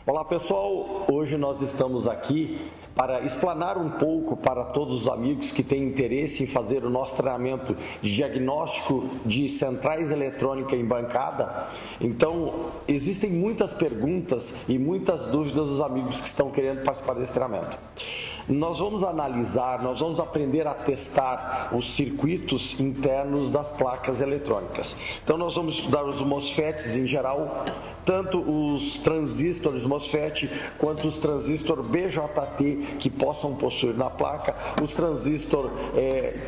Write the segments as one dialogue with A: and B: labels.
A: Olá pessoal, hoje nós estamos aqui para explanar um pouco para todos os amigos que têm interesse em fazer o nosso treinamento de diagnóstico de centrais eletrônicas em bancada. Então, existem muitas perguntas e muitas dúvidas dos amigos que estão querendo participar desse treinamento. Nós vamos analisar, nós vamos aprender a testar os circuitos internos das placas eletrônicas. Então nós vamos estudar os MOSFETs em geral, tanto os transistores MOSFET quanto os transistores BJT que possam possuir na placa, os transistores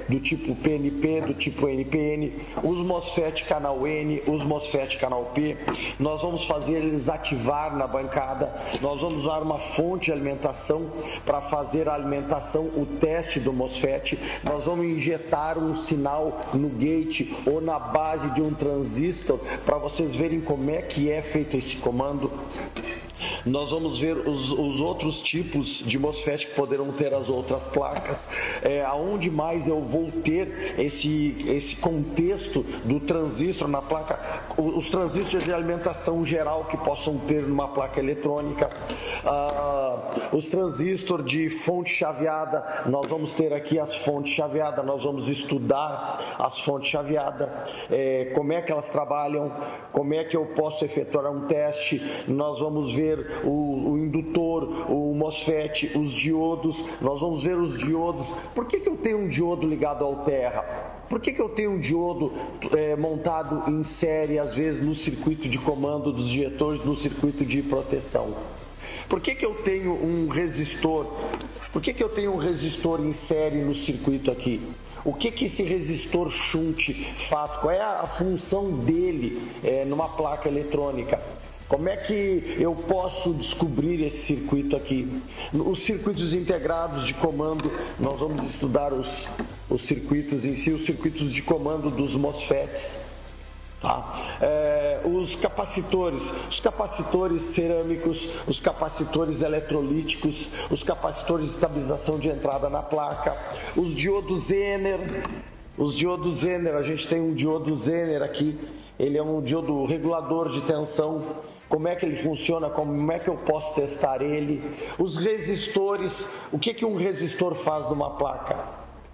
A: do tipo PNP, do tipo NPN, os MOSFET canal N, os MOSFET canal P. Nós vamos fazer eles ativar na bancada, nós vamos usar uma fonte de alimentação para fazer a alimentação, o teste do MOSFET. Nós vamos injetar um sinal no gate ou na base de um transistor para vocês verem como é que é feito esse comando. Nós vamos ver os outros tipos de MOSFET que poderão ter as outras placas, aonde mais eu vou ter esse contexto do transistor na placa, os transistores de alimentação geral que possam ter numa placa eletrônica, os transistores de fonte chaveada. Nós vamos ter aqui as fontes chaveadas, nós vamos estudar as fontes chaveadas, como é que elas trabalham, como é que eu posso efetuar um teste. Nós vamos ver o indutor, o MOSFET, os diodos. Nós vamos ver os diodos. Por que eu tenho um diodo ligado ao terra? Por que eu tenho um diodo montado em série, às vezes no circuito de comando dos injetores, no circuito de proteção? Por que eu tenho um resistor? Por que eu tenho um resistor em série no circuito aqui? O que esse resistor shunt faz? Qual é a função dele numa placa eletrônica? Como é que eu posso descobrir esse circuito aqui? Os circuitos integrados de comando, nós vamos estudar os circuitos em si, os circuitos de comando dos MOSFETs. Tá? Os capacitores cerâmicos, os capacitores eletrolíticos, os capacitores de estabilização de entrada na placa, os diodos Zener. Os diodos Zener, a gente tem um diodo Zener aqui, ele é um diodo regulador de tensão. Como é que ele funciona, como é que eu posso testar ele? Os resistores, o que um resistor faz numa placa?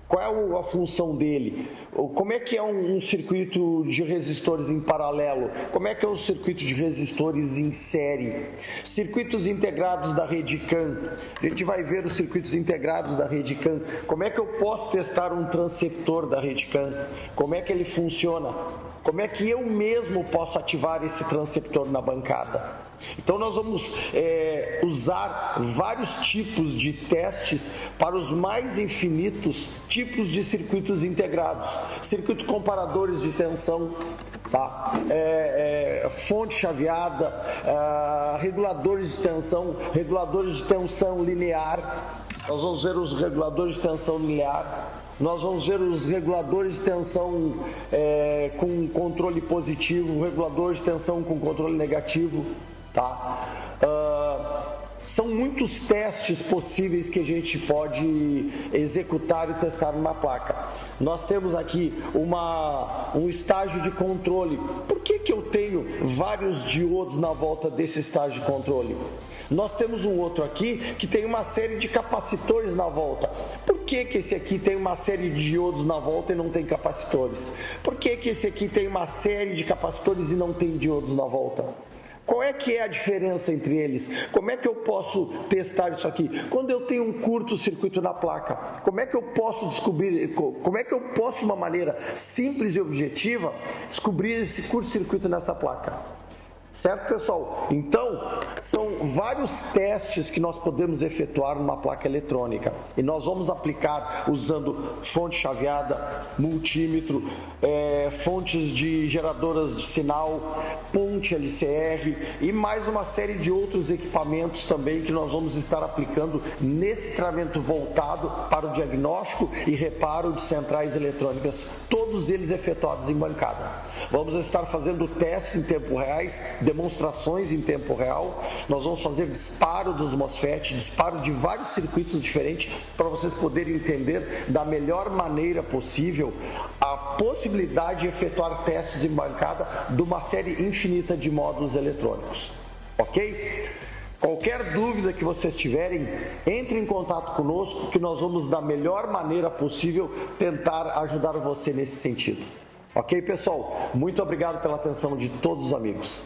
A: Qual é a função dele? Como é que é um circuito de resistores em paralelo? Como é que é um circuito de resistores em série? Circuitos integrados da rede CAN. A gente vai ver os circuitos integrados da rede CAN. Como é que eu posso testar um transceptor da rede CAN? Como é que ele funciona? Como é que eu mesmo posso ativar esse transceptor na bancada? Então nós vamos usar vários tipos de testes para os mais infinitos tipos de circuitos integrados. Circuito comparadores de tensão, tá? Fonte chaveada, reguladores de tensão linear. Nós vamos ver os reguladores de tensão linear. Nós vamos ver os reguladores de tensão com controle positivo, reguladores de tensão com controle negativo, tá? São muitos testes possíveis que a gente pode executar e testar numa placa. Nós temos aqui um estágio de controle. Por que eu tenho vários diodos na volta desse estágio de controle? Nós temos um outro aqui que tem uma série de capacitores na volta. Por que esse aqui tem uma série de diodos na volta e não tem capacitores? Por que esse aqui tem uma série de capacitores e não tem diodos na volta? Qual é que é a diferença entre eles? Como é que eu posso testar isso aqui? Quando eu tenho um curto-circuito na placa, como é que eu posso descobrir, como é que eu posso, de uma maneira simples e objetiva, descobrir esse curto-circuito nessa placa? Certo, pessoal? Então, são vários testes que nós podemos efetuar numa placa eletrônica. E nós vamos aplicar usando fonte chaveada, multímetro, fontes de geradoras de sinal, ponte LCR e mais uma série de outros equipamentos também que nós vamos estar aplicando nesse treinamento voltado para o diagnóstico e reparo de centrais eletrônicas, todos eles efetuados em bancada. Vamos estar fazendo testes em tempo reais, demonstrações em tempo real. Nós vamos fazer disparo dos MOSFET, disparo de vários circuitos diferentes para vocês poderem entender da melhor maneira possível a possibilidade de efetuar testes em bancada de uma série infinita de módulos eletrônicos. Ok? Qualquer dúvida que vocês tiverem, entre em contato conosco que nós vamos da melhor maneira possível tentar ajudar você nesse sentido. Ok, pessoal? Muito obrigado pela atenção de todos os amigos.